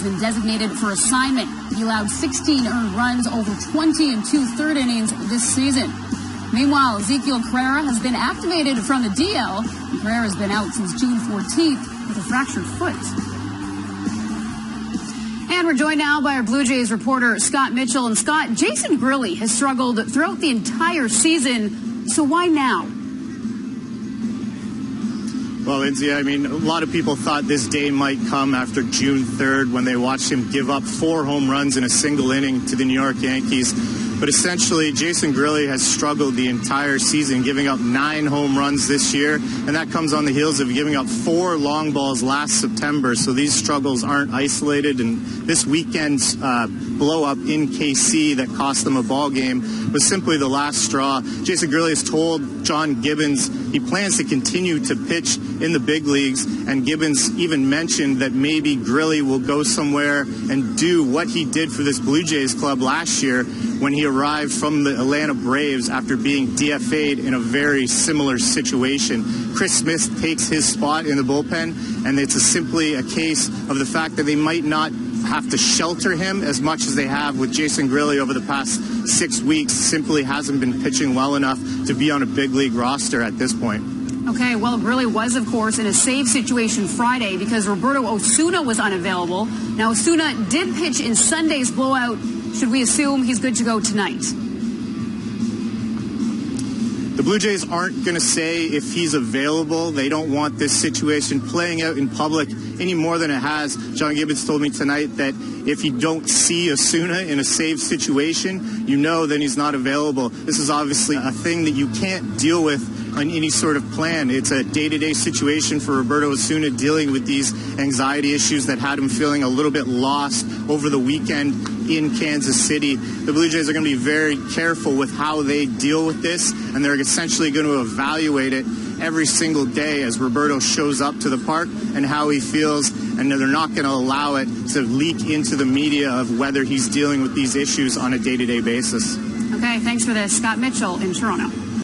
been designated for assignment. He allowed 16 earned runs over 20 and 2/3 innings this season. Meanwhile, Ezekiel Carrera has been activated from the DL. Carrera has been out since June 14th with a fractured foot. And we're joined now by our Blue Jays reporter, Scott Mitchell. And Scott, Jason Grilli has struggled throughout the entire season. So why now? Well, Lindsay, I mean, a lot of people thought this day might come after June 3rd when they watched him give up 4 home runs in a single inning to the New York Yankees. But essentially, Jason Grilli has struggled the entire season, giving up 9 home runs this year, and that comes on the heels of giving up 4 long balls last September. So these struggles aren't isolated, and this weekend's blow-up in KC that cost them a ball game was simply the last straw. Jason Grilli has told John Gibbons he plans to continue to pitch in the big leagues, and Gibbons even mentioned that maybe Grilli will go somewhere and do what he did for this Blue Jays club last year when he arrived from the Atlanta Braves after being DFA'd in a very similar situation. Chris Smith takes his spot in the bullpen, and it's simply a case of the fact that they might not have to shelter him as much as they have with Jason Grilli over the past 6 weeks. Simply hasn't been pitching well enough to be on a big league roster at this point. Okay, well, Grilli was, of course, in a save situation Friday because Roberto Osuna was unavailable. Now, Osuna did pitch in Sunday's blowout. Should we assume he's good to go tonight? The Blue Jays aren't going to say if he's available. They don't want this situation playing out in public any more than it has. John Gibbons told me tonight that if you don't see Osuna in a save situation, you know then he's not available. This is obviously a thing that you can't deal with on any sort of plan. It's a day-to-day situation for Roberto Osuna, dealing with these anxiety issues that had him feeling a little bit lost over the weekend in Kansas City. The Blue Jays are going to be very careful with how they deal with this, and they're essentially going to evaluate it every single day as Roberto shows up to the park and how he feels, and they're not going to allow it to leak into the media of whether he's dealing with these issues on a day-to-day basis. Okay, thanks for this. Scott Mitchell in Toronto.